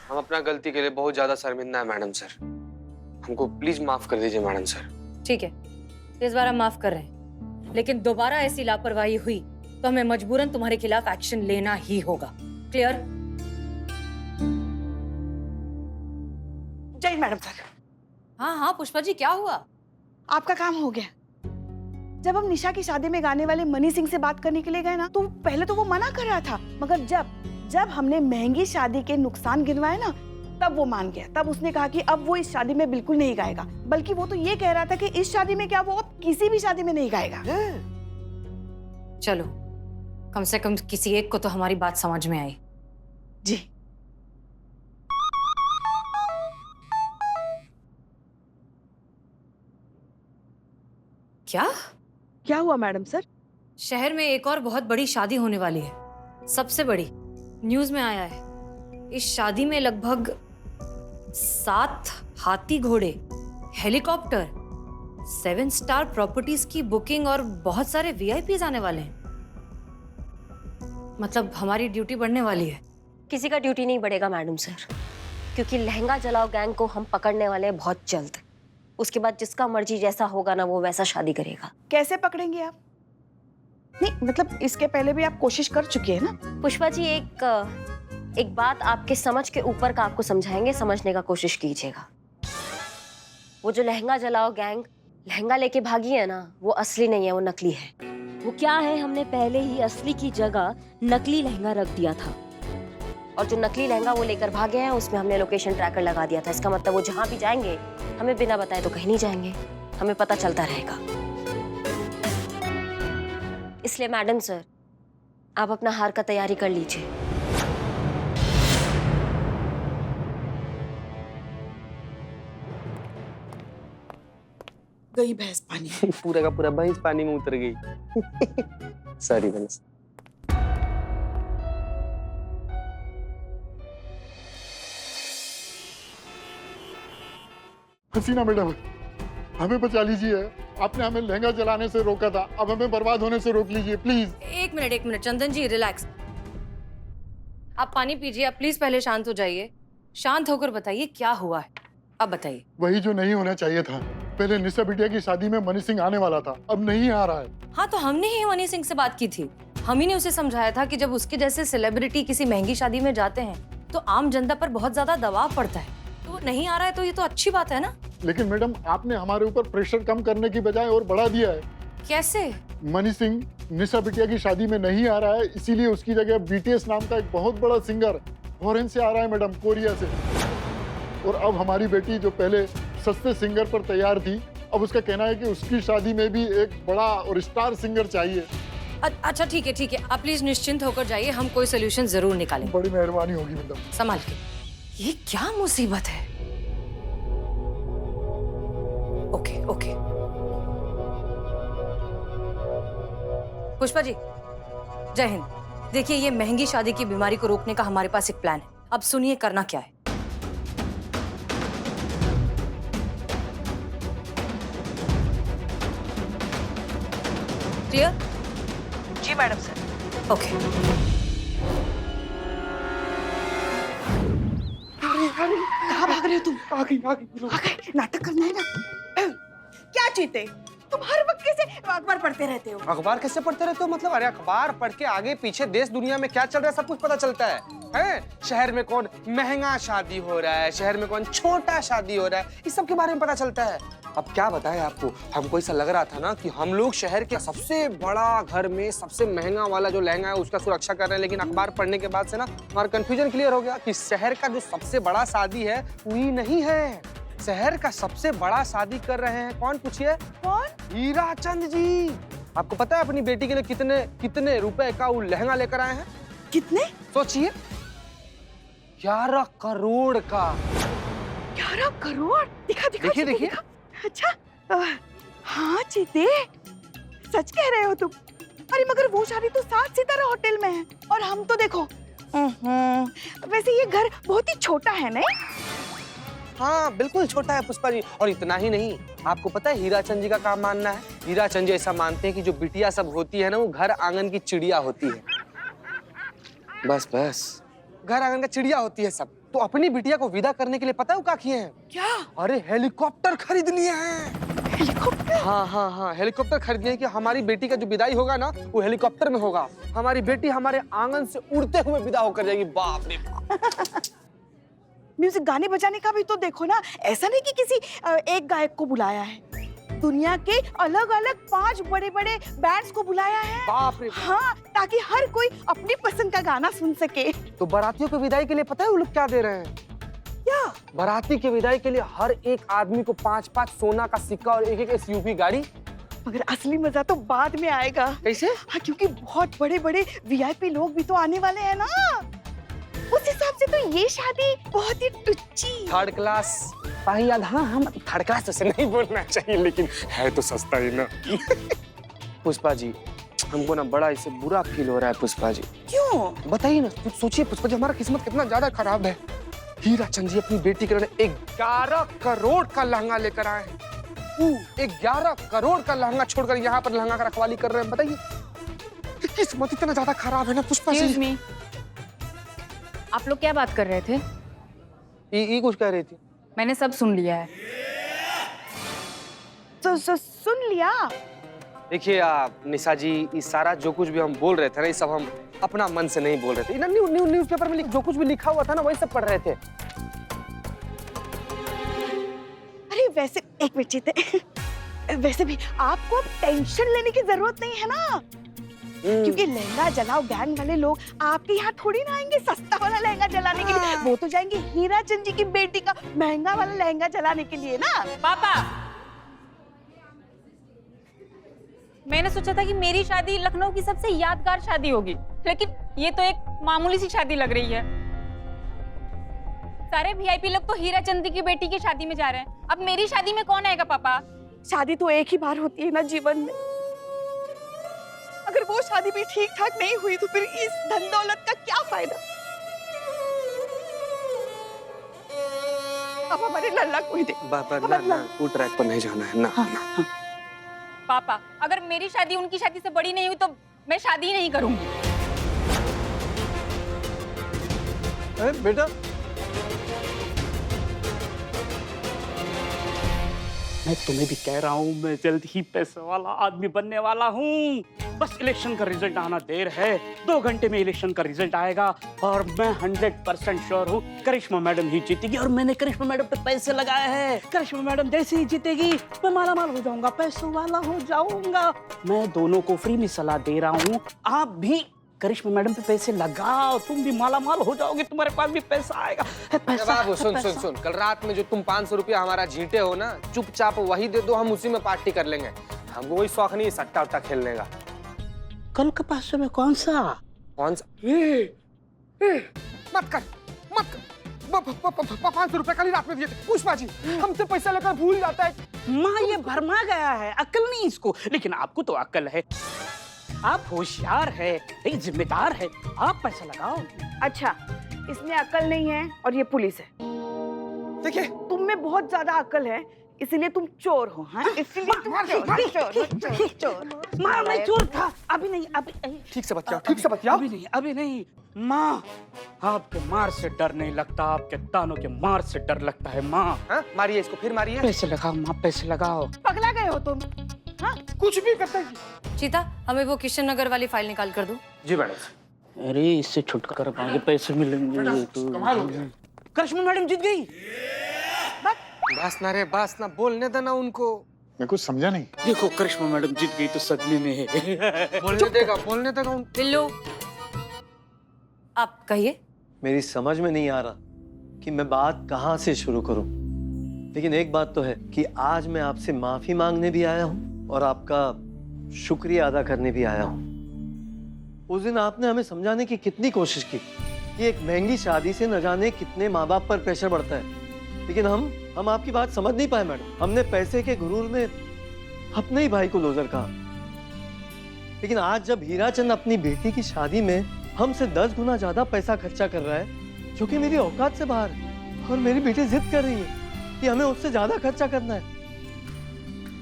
हम अपना गलती के लिए बहुत ज्यादा शर्मिंदा है मैडम सर। हमको प्लीज माफ कर दीजिए मैडम सर। ठीक है, इस बार हम माफ कर रहे हैं, लेकिन दोबारा ऐसी लापरवाही हुई तो हमें मजबूरन तुम्हारे खिलाफ एक्शन लेना ही होगा। क्लियर? जय मैडम सर। हाँ हाँ पुष्पा जी, क्या हुआ? आपका काम हो गया। जब हम निशा की शादी में गाने वाले मनी सिंह से बात करने के लिए गए ना, तो पहले तो वो मना कर रहा था, मगर जब हमने महंगी शादी के नुकसान गिनवाए ना, तब वो मान गया। तब उसने कहा कि अब वो इस शादी में बिल्कुल नहीं गाएगा, बल्कि वो तो ये कह रहा था कि इस शादी में क्या, वो अब किसी भी शादी में नहीं गाएगा। चलो, कम से कम किसी एक को तो हमारी बात समझ में आई। जी। क्या हुआ मैडम सर? शहर में एक और बहुत बड़ी शादी होने वाली है, सबसे बड़ी। न्यूज में आया है, इस शादी में लगभग 7 हाथी घोड़े, हेलीकॉप्टर, 7 स्टार प्रॉपर्टीज की बुकिंग और बहुत सारे वीआईपीज आने वाले हैं। मतलब हमारी ड्यूटी बढ़ने वाली है। किसी का ड्यूटी नहीं बढ़ेगा मैडम सर, क्योंकि लहंगा जलाओ गैंग को हम पकड़ने वाले हैं बहुत जल्द। उसके बाद जिसका मर्जी जैसा होगा ना, वो वैसा शादी करेगा। कैसे पकड़ेंगे आप? नहीं मतलब इसके पहले भी आप कोशिश कर चुके हैं ना। पुष्पा जी, एक बात आपके समझ के ऊपर का आपको समझाएंगे, समझने का कोशिश कीजिएगा। वो जो लहंगा जलाओ गैंग लहंगा लेके भागी है ना, वो असली नहीं है, वो नकली है। वो क्या है, हमने पहले ही असली की जगह नकली लहंगा रख दिया था, और जो नकली लहंगा वो लेकर भागे हैं, उसमें हमने लोकेशन ट्रैकर लगा दिया था। इसका मतलब वो जहां भी जाएंगे, हमें बिना बताए तो कहीं नहीं जाएंगे, हमें पता चलता रहेगा। इसलिए मैडम सर, आप अपना हार का तैयारी कर लीजिए। गई भैंस पानी। पूरा का पूरा भैंस पानी में उतर गई। सॉरी भैंस। हसीना मैडम, हमें बचा लीजिए। आपने हमें लहंगा जलाने से रोका था, अब हमें बर्बाद होने से रोक लीजिए प्लीज। एक मिनट चंदन जी, रिलैक्स। आप पानी पीजिए, आप प्लीज पहले शांत हो जाइए। शांत होकर बताइए क्या हुआ है, अब बताइए। वही जो नहीं होना चाहिए था। पहले निशा बिटिया की शादी में मनी सिंह आने वाला था, अब नहीं आ रहा है। हाँ, तो हमने ही मनी सिंह से बात की थी। हम ही ने उसे समझाया था कि जब उसके जैसे सेलिब्रिटी किसी महंगी शादी में जाते हैं तो आम जनता पर बहुत ज्यादा दबाव पड़ता है। तो वो नहीं आ रहा है तो ये तो अच्छी बात है ना। लेकिन मैडम, आपने हमारे ऊपर प्रेशर कम करने की बजाय और बढ़ा दिया है। कैसे? मनी सिंह निशा बिटिया की शादी में नहीं आ रहा है, इसीलिए उसकी जगह बीटीएस नाम का एक बहुत बड़ा सिंगर फॉरेन से आ रहा है मैडम, कोरिया से। और अब हमारी बेटी जो पहले सस्ते सिंगर पर तैयार थी, अब उसका कहना है कि उसकी शादी में भी एक बड़ा और स्टार सिंगर चाहिए। अच्छा ठीक है, आप प्लीज निश्चिंत होकर जाइए, हम कोई सोल्यूशन जरूर निकालेंगे। बड़ी मेहरबानी होगी मैडम। संभाल के। ये क्या मुसीबत है। ओके। पुष्पा जी, जय हिंद। देखिए, ये महंगी शादी की बीमारी को रोकने का हमारे पास एक प्लान है। अब सुनिए करना क्या है। क्लियर? जी मैडम सर। ओके। कहाँ भाग रहे हो तुम? आ गई। नाटक करना है ना। क्या चीते, तुम हर वक्त कैसे अखबार पढ़ते रहते हो? अखबार कैसे पढ़ते रहते हो? मतलब अरे अखबार पढ़ के आगे पीछे देश दुनिया में क्या चल रहा है सब कुछ पता चलता है। हैं? शहर में कौन महंगा शादी हो रहा है, शहर में कौन छोटा शादी हो रहा है, इस सब के बारे में पता चलता है। अब क्या बताएं आपको, हमको ऐसा लग रहा था ना कि हम लोग शहर के सबसे बड़ा घर में सबसे महंगा वाला जो लहंगा है उसका सुरक्षा कर रहे हैं, लेकिन अखबार पढ़ने के बाद से ना हमारा कंफ्यूजन क्लियर हो गया कि शहर का जो सबसे बड़ा शादी है वही नहीं है। शहर का सबसे बड़ा शादी कर रहे हैं कौन, पूछिए? कौन? हीराचंद जी। आपको पता है अपनी बेटी के लिए कितने रुपए का वो लहंगा लेकर आए हैं? कितने? सोचिए, 11 करोड़ का। 11 करोड़? दिखा। देखिए। अच्छा, हाँ चीते, सच कह रहे हो तुम। अरे मगर वो शादी तो 7 सितारा होटल में है, और हम तो देखो। वैसे ये घर बहुत ही छोटा है ना? हाँ बिल्कुल छोटा है पुष्पा जी। और इतना ही नहीं, आपको पता है हीराचंद जी का काम मानना है। हीराचंद जी ऐसा मानते हैं कि जो बिटिया सब होती है ना, वो घर आंगन की चिड़िया होती है। बस घर आंगन का चिड़िया होती है सब। तो अपनी बिटिया को विदा करने के लिए पता है वो क्या किए हैं? क्या? अरे हेलीकॉप्टर खरीद लिए हैं। हेलीकॉप्टर? हाँ, हेलीकॉप्टर खरीद लिए कि हमारी बेटी का जो विदाई होगा ना वो हेलीकॉप्टर में होगा। हमारी बेटी हमारे आंगन से उड़ते हुए विदा होकर जाएगी। बाप रे बाप। म्यूजिक गाने बजाने का भी तो देखो ना, ऐसा नहीं कि किसी एक गायक को बुलाया है, दुनिया के अलग अलग 5 बड़े बड़े बैंड्स को बुलाया है। बाप रे बाप। हाँ, ताकि हर कोई अपनी पसंद का गाना सुन सके। तो बारातियों को विदाई के लिए पता है वो लोग क्या दे रहे हैं? क्या? बाराती के विदाई के लिए हर एक आदमी को 5-5 सोना का सिक्का और एक SUV गाड़ी। मगर असली मजा तो बाद में आएगा। कैसे? हाँ, क्योंकि बहुत बड़े बड़े VIP लोग भी तो आने वाले हैं ना। उस हिसाब से तो ये शादी बहुत ही टुच्ची। 3rd क्लास याद। हाँ, हम 3rd क्लास तो से नहीं बोलना चाहिए, लेकिन है तो सस्ता ही ना। पुष्पा जी, हमको ना बड़ा इससे बुरा फील हो रहा है पुष्पा जी। क्यों? बताइए ना, कुछ सोचिए पुष्पा जी, हमारा किस्मत कितना ज्यादा खराब है। हीरा चंद जी अपनी बेटी के लिए 11 करोड़ का लहंगा लेकर आए हैं। 11 करोड़ का लहंगा छोड़कर यहाँ पर लहंगा का रखवाली कर रहे हैं। बताइए किस्मत इतना ज्यादा खराब है ना पुष्पा जी। Excuse me. आप लोग क्या बात कर रहे थे? ये कुछ कह रही थी। मैंने सब सुन लिया है। तो सुन लिया। देखिए आप निशा जी, इस सारा जो कुछ भी हम बोल रहे थे ना, ये सब हम अपना मन से नहीं बोल रहे थे। न्यूज़पेपर में जो कुछ भी लिखा हुआ था ना, वही सब पढ़ रहे थे। अरे वैसे एक मिनट जीते, वैसे भी आपको टेंशन लेने की जरूरत नहीं है ना, क्योंकि लहंगा जलाओ गैंग वाले लोग आपके यहाँ थोड़ी ना आएंगे सस्ता वाला लहंगा जलाने के लिए। वो तो जाएंगे हीरा चंद जी की बेटी का महंगा वाला लहंगा जलाने के लिए ना। पापा, मैंने सोचा था कि मेरी शादी लखनऊ की सबसे यादगार शादी होगी, लेकिन ये तो एक मामूली सी शादी लग रही है। सारे VIP लोग तो हीरा चंद की बेटी की शादी में जा रहे हैं। अब मेरी शादी में कौन आएगा पापा? शादी तो एक ही बार होती है ना जीवन में। अगर वो शादी भी ठीक ठाक नहीं हुई तो फिर इस धन दौलत का क्या फायदा? अब हमारे लल्ला को ही दे। ना, वो ट्रैक पर नहीं जाना है ना। पापा, अगर मेरी शादी उनकी शादी से बड़ी नहीं हुई तो मैं शादी ही नहीं करूंगी। बेटा, मैं तुम्हें भी कह रहा हूँ, मैं जल्द ही पैसे वाला आदमी बनने वाला हूँ। बस इलेक्शन का रिजल्ट आना देर है। 2 घंटे में इलेक्शन का रिजल्ट आएगा और मैं 100% श्योर हूँ करिश्मा मैडम ही जीतेगी। और मैंने करिश्मा मैडम पे पैसे लगाए हैं। करिश्मा मैडम जैसे ही जीतेगी मैं माला माल हो जाऊंगा, पैसों वाला हो जाऊंगा। मैं दोनों को फ्री में सलाह दे रहा हूँ, आप भी करिश्मा मैडम पे पैसे लगाओ, तुम भी माला माल हो जाओगे, तुम्हारे पास भी पैसा आएगा। बाबू सुन, कल रात में जो तुम 500 रुपया हमारा जीते हो ना, चुपचाप वही दे दो, हम उसी में पार्टी कर लेंगे। हमको कोई शौक नहीं सट्टा उट्टा खेलने का। कल के 500 में कौन सा? मत कर 500 रुपए कल ही रात में दिए थे। पुष्पा जी हमसे पैसा लेकर भूल जाता है। माँ ये भरमा गया है, अक्ल नहीं इसको। लेकिन आपको तो अक्ल है, आप होशियार है, एक जिम्मेदार है, आप पैसा लगाओ। अच्छा, इसमें अक्ल नहीं है और ये पुलिस है। देखिए तुम में बहुत ज्यादा अक्ल है, इसीलिए तुम चोर हो। हाँ, इसीलिए तुम चोर। माँ मैं चोर था, अभी नहीं, अभी ठीक से बतियाओ। अभी नहीं। माँ, आपके मार से डर नहीं लगता, आपके तानों के मार से डर लगता है। माँ मारिए इसको, फिर मारिए। पैसे लगाओ माँ, पैसे लगाओ। पगला गए हो तुम? हाँ, कुछ भी करता है। चीता, हमें वो किशन नगर वाली फाइल निकाल कर दो। जी मैडम। अरे इससे छुटकारा पाएंगे, पैसे मिलेंगे तो। करिश्मा मैडम जीत गई। बस ना बोलने देना उनको। मैं कुछ समझा नहीं। देखो करिश्मा मैडम जीत गई तो सदमे में है। बोलने देगा उनको। बिल्लू, आप कहिए। मेरी समझ में नहीं आ रहा कि मैं बात कहाँ से शुरू करूं। लेकिन एक बात तो है कि आज मैं आपसे माफी मांगने भी आया हूं और आपका शुक्रिया अदा करने भी आया हूं। उस दिन आपने हमें समझाने की कितनी कोशिश की कि एक महंगी शादी से न जाने कितने माँ बाप पर प्रेशर बढ़ता है, लेकिन हम आपकी बात समझ नहीं पाए मैडम। हमने पैसे के गुरूर में अपने ही भाई को लोजर कहा। लेकिन आज जब हीरा चंद अपनी बेटी की शादी में हमसे 10 गुना ज्यादा पैसा खर्चा कर रहा है, जो कि मेरी औकात से बाहर है, और मेरी बेटी जिद कर रही है कि हमें उससे ज्यादा खर्चा करना है,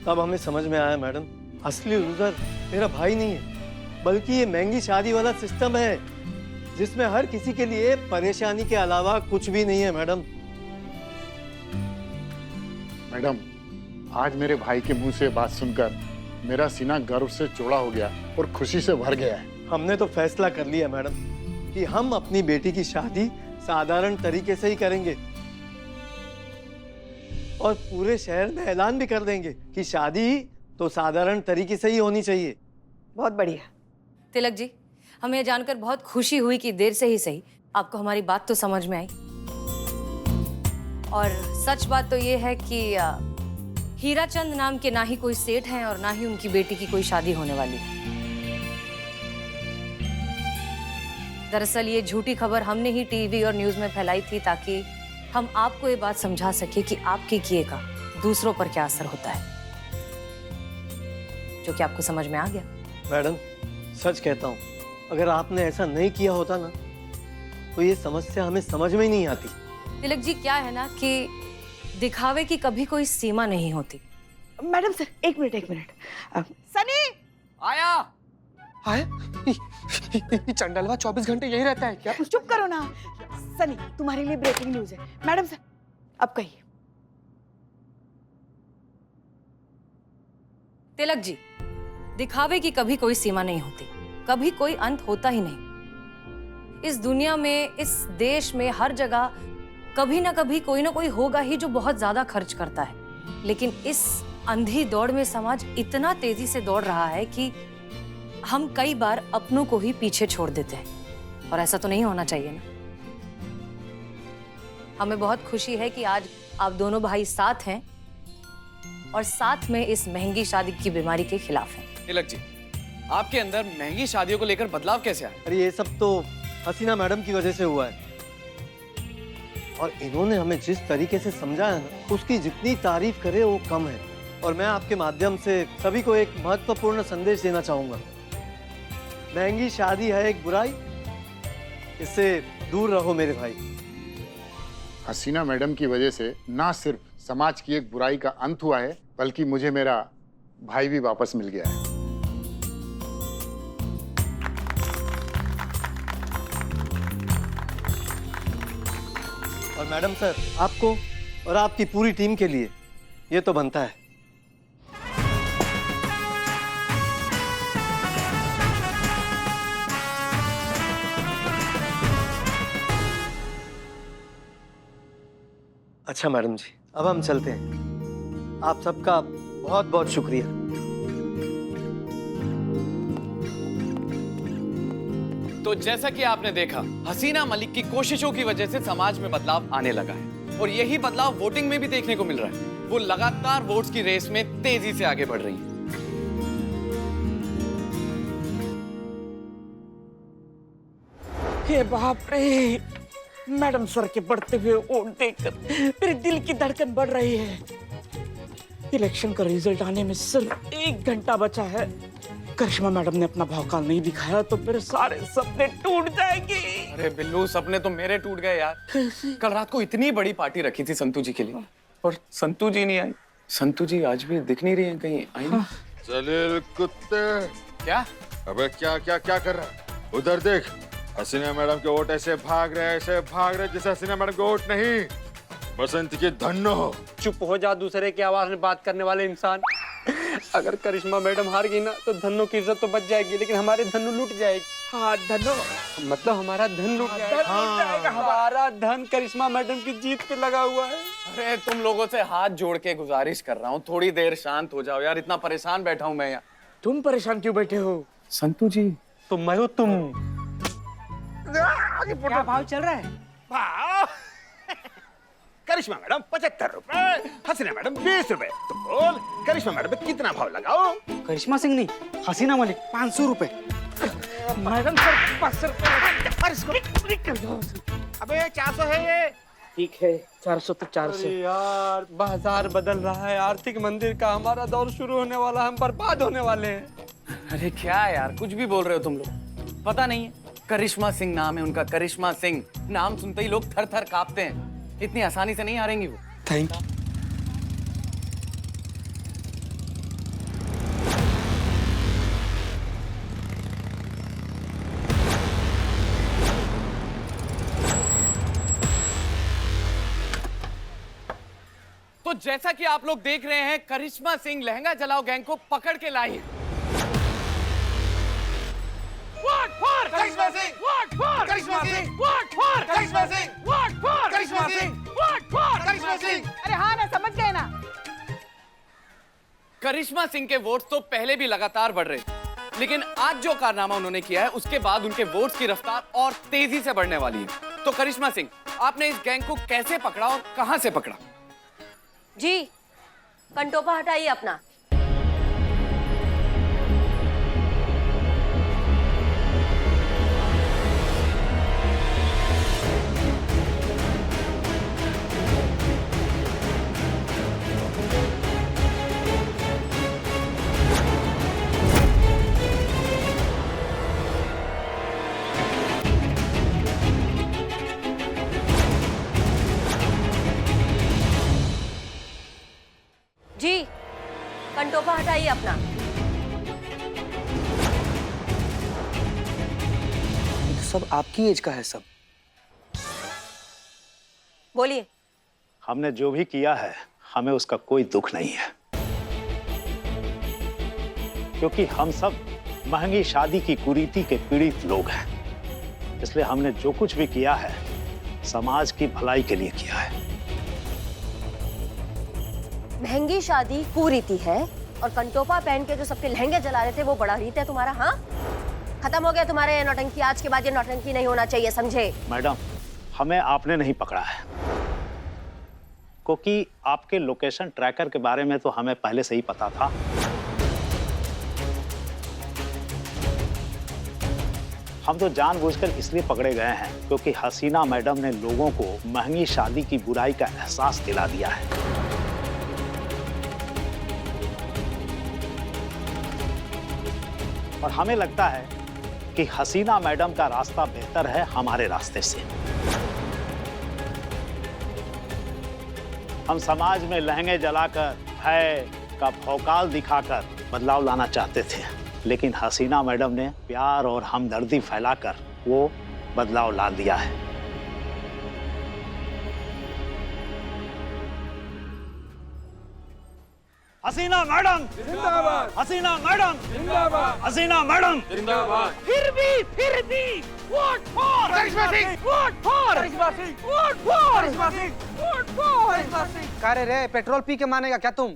तब हमें समझ में आया मैडम, असली लूजर मेरा भाई नहीं है, बल्कि ये महंगी शादी वाला सिस्टम है। जिसमें हर किसी के लिए परेशानी के अलावा कुछ भी नहीं है मैडम। मैडम, आज मेरे भाई के मुंह से बात सुनकर मेरा सीना गर्व से चौड़ा हो गया और खुशी से भर गया है। हमने तो फैसला कर लिया मैडम कि हम अपनी बेटी की शादी साधारण तरीके से ही करेंगे और पूरे शहर में ऐलान भी कर देंगे कि शादी तो साधारण तरीके से ही होनी चाहिए। बहुत बढ़िया। तिलक जी, हमें जानकर बहुत खुशी हुई कि देर से ही सही आपको हमारी बात तो समझ में आई। और सच बात तो ये है कि हीराचंद नाम के ना ही कोई सेठ हैं और ना ही उनकी बेटी की कोई शादी होने वाली है। दरअसल ये झूठी खबर हमने ही टीवी और न्यूज़ में फैलाई थी ताकि हम आपको ये बात समझा सके कि आपके किए का दूसरों पर क्या असर होता है, जो कि आपको समझ में आ गया। मैडम, सच कहता हूँ, अगर आपने ऐसा नहीं किया होता ना तो ये समस्या हमें समझ में ही नहीं आती। तिलक जी, क्या है ना कि दिखावे की कभी कोई सीमा नहीं होती। मैडम सर, एक मिनट। सनी, आया आए? ये चंडलवा 24 घंटे यही रहता है क्या? चुप करो ना। सनी, तुम्हारे लिए ब्रेकिंग न्यूज है। मैडम सर, अब कहिए। तिलक जी, दिखावे की कभी कोई सीमा नहीं होती, कभी कोई अंत होता ही नहीं। इस दुनिया में, इस देश में, हर जगह कभी ना कभी कोई ना कोई होगा ही जो बहुत ज्यादा खर्च करता है। लेकिन इस अंधी दौड़ में समाज इतना तेजी से दौड़ रहा है कि हम कई बार अपनों को ही पीछे छोड़ देते हैं, और ऐसा तो नहीं होना चाहिए ना। हमें बहुत खुशी है कि आज आप दोनों भाई साथ हैं और साथ में इस महंगी शादी की बीमारी के खिलाफ हैं। तिलक जी, आपके अंदर महंगी शादियों को लेकर बदलाव कैसे आया? अरे ये सब तो हसीना मैडम की वजह से हुआ है, और इन्होंने हमें जिस तरीके से समझाया ना, उसकी जितनी तारीफ करे वो कम है। और मैं आपके माध्यम से सभी को एक महत्वपूर्ण संदेश देना चाहूंगा। महंगी शादी है एक बुराई, इससे दूर रहो मेरे भाई। हसीना मैडम की वजह से ना सिर्फ समाज की एक बुराई का अंत हुआ है, बल्कि मुझे मेरा भाई भी वापस मिल गया है। और मैडम सर, आपको और आपकी पूरी टीम के लिए ये तो बनता है। अच्छा मैडम जी, अब हम चलते हैं। आप सबका बहुत बहुत शुक्रिया। तो जैसा कि आपने देखा, हसीना मलिक की कोशिशों की वजह से समाज में बदलाव आने लगा है, और यही बदलाव वोटिंग में भी देखने को मिल रहा है। वो लगातार वोट्स की रेस में तेजी से आगे बढ़ रही है। हे बाप रे, मैडम सर के बढ़ते हुए वोट देखकर मेरे दिल की धड़कन बढ़ रही है। इलेक्शन का रिजल्ट आने में सिर्फ 1 घंटा बचा है। करिश्मा मैडम ने अपना भौकाल नहीं दिखाया तो मेरे सारे सपने टूट जाएंगे। अरे बिल्लू, सपने तो मेरे टूट गए यार। कल रात को इतनी बड़ी पार्टी रखी थी संतू जी के लिए, और संतू जी नहीं आई। संतू जी आज भी दिख नहीं रही हैं, कहीं आई नहीं। चलिए कुत्ते। क्या? अबे क्या क्या क्या कर रहा है? उधर देख, हसीना मैडम के वोट ऐसे भाग रहे जैसे हसीना मैडम के वोट नहीं, बसंत की धन्नो हो। चुप हो जा, दूसरे की आवाज में बात करने वाले इंसान। अगर करिश्मा मैडम हार गई ना तो धन्नो की इज्जत तो बच जाएगी, लेकिन हमारे धन्नो लूट जाएगी। हाँ, धन्नो मतलब हमारा धन लूट जाएगा। हमारा धन करिश्मा मैडम की जीत पे लगा हुआ है। अरे तुम लोगों से हाथ जोड़ के गुजारिश कर रहा हूँ, थोड़ी देर शांत हो जाओ यार। इतना परेशान बैठा हूँ मैं यहाँ। तुम परेशान क्यों बैठे हो? संतू जी, तो मैं हूँ तुम। क्या भाव चल रहा है? भाव करिश्मा मैडम 75 रुपए, हसीना मैडम 20 रुपए। तो बोल करिश्मा मैडम पे कितना भाव लगाओ? करिश्मा सिंह नहीं, हसीना मलिक 500 रुपए। मैडम सर 500 रुपए। अबे 400 है ये। ठीक है, 400 तो 400। यार बाजार बदल रहा है, आर्थिक मंदिर का हमारा दौर शुरू होने वाला है, हम बर्बाद होने वाले हैं। अरे क्या यार, कुछ भी बोल रहे हो तुम लोग। पता नहीं है, करिश्मा सिंह नाम है उनका, करिश्मा सिंह। नाम सुनते ही लोग थर थर कांपते हैं। इतनी आसानी से नहीं हारेंगी वो। Thank you. जैसा कि आप लोग देख रहे हैं, करिश्मा सिंह लहंगा जलाओ गैंग को पकड़ के लाई है। करिश्मा सिंह! करिश्मा सिंह! करिश्मा सिंह! करिश्मा सिंह! करिश्मा सिंह! अरे हाँ ना, समझ गए ना। करिश्मा सिंह के वोट्स तो पहले भी लगातार बढ़ रहे थे, लेकिन आज जो कारनामा उन्होंने किया है उसके बाद उनके वोट्स की रफ्तार और तेजी से बढ़ने वाली है। तो करिश्मा सिंह, आपने इस गैंग को कैसे पकड़ा और कहां से पकड़ा? जी, कंटोपा हटाइए अपना। जी, कंटोपा हटाइए अपना। सब आपकी एज का है सब। बोलिए। हमने जो भी किया है हमें उसका कोई दुख नहीं है, क्योंकि हम सब महंगी शादी की कुरीति के पीड़ित लोग हैं। इसलिए हमने जो कुछ भी किया है समाज की भलाई के लिए किया है। महंगी शादी कुरीति है और कंटोपा पहन के जो सबके लहंगे जला रहे थे वो बड़ा रीत है तुम्हारा। हाँ, खत्म हो गया तुम्हारे ये नौटंकी। आज के बाद ये नौटंकी नहीं होना चाहिए, समझे? मैडम, हमें आपने नहीं पकड़ा है, क्योंकि आपके लोकेशन ट्रैकर के बारे में तो हमें पहले से ही पता था। हम तो जानबूझकर इसलिए पकड़े गए हैं क्योंकि हसीना मैडम ने लोगों को महंगी शादी की बुराई का एहसास दिला दिया है। और हमें लगता है कि हसीना मैडम का रास्ता बेहतर है हमारे रास्ते से। हम समाज में लहंगे जलाकर, भय का भौकाल दिखाकर बदलाव लाना चाहते थे, लेकिन हसीना मैडम ने प्यार और हमदर्दी फैलाकर वो बदलाव ला दिया है। हसीना मैडम जिंदाबाद! हसीना मैडम जिंदाबाद! हसीना मैडम जिंदाबाद! फिर भी vote for Karishma Singh! Vote for Karishma Singh! Vote for Karishma Singh! Vote for Karishma Singh! कारे रे, पेट्रोल पी के मानेगा क्या तुम?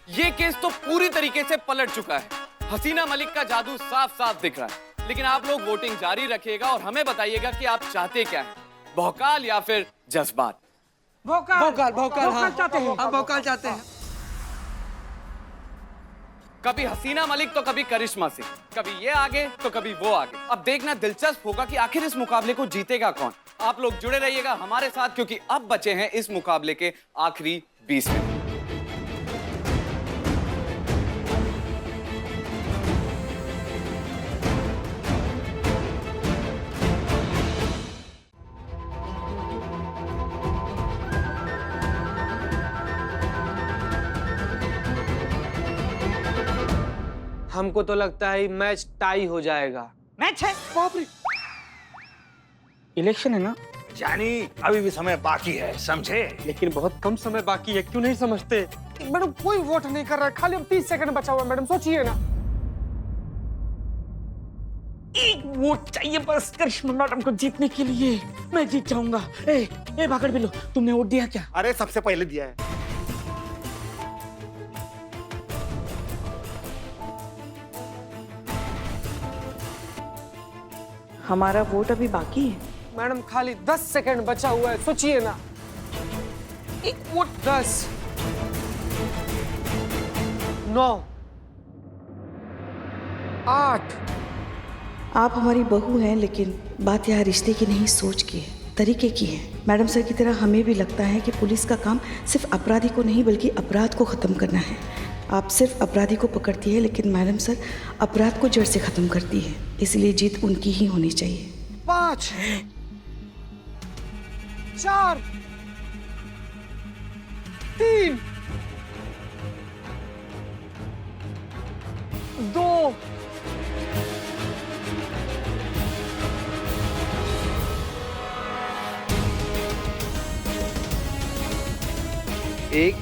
ये केस तो पूरी तरीके से पलट चुका है। हसीना मलिक का जादू साफ साफ दिख रहा है, लेकिन आप लोग वोटिंग जारी रखिएगा और हमें बताइएगा कि आप चाहते क्या हैं, भौकाल या फिर जज्बात। भौकाल चाहते हैं। हम भौकाल चाहते हैं। कभी हसीना मलिक तो कभी करिश्मा सिंह, कभी ये आगे तो कभी वो आगे। अब देखना दिलचस्प होगा कि आखिर इस मुकाबले को जीतेगा कौन। आप लोग जुड़े रहिएगा हमारे साथ, क्योंकि अब बचे हैं इस मुकाबले के आखिरी 20 मिनट। हमको तो लगता है मैच टाई हो जाएगा। मैच है? बाप रे! इलेक्शन है ना? जानी, अभी भी समय बाकी है, समझे? लेकिन बहुत कम समय बाकी है, क्यों नहीं समझते? मैडम, कोई वोट नहीं कर रहा है, खाली अब 30 सेकंड बचा हुआ है। मैडम सोचिए ना। एक वोट चाहिए बस करिश्मा मैडम को जीतने के लिए। मैं जीत जाऊंगा। ए भागड़ बिल्लो, तुमने वोट दिया क्या? अरे सबसे पहले दिया है। हमारा वोट अभी बाकी है। मैडम, खाली 10 सेकंड बचा हुआ है, सोचिए ना। एक वोट। 10, 9, 8। आप हमारी बहू हैं, लेकिन बात यहाँ रिश्ते की नहीं, सोच की है, तरीके की है। मैडम सर की तरह हमें भी लगता है कि पुलिस का काम सिर्फ अपराधी को नहीं बल्कि अपराध को ख़त्म करना है। आप सिर्फ अपराधी को पकड़ती है, लेकिन मैडम सर अपराध को जड़ से ख़त्म करती है। इसलिए जीत उनकी ही होनी चाहिए। 5, 4, 3, 2, 1। 1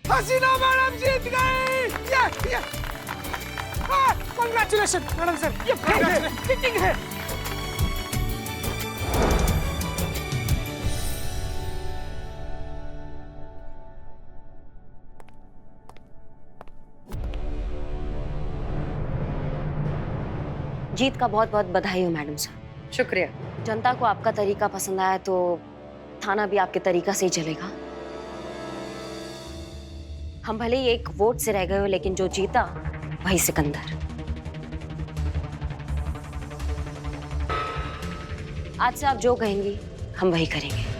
हसीना मैडम जीत गई। ये कांग्रेचुलेशन मैडम सर, ये चीटिंग है। जीत का बहुत बहुत बधाई हो मैडम सर। शुक्रिया। जनता को आपका तरीका पसंद आया तो थाना भी आपके तरीका से ही चलेगा। हम भले ही एक वोट से रह गए हो, लेकिन जो जीता वही सिकंदर। आज से आप जो कहेंगी हम वही करेंगे।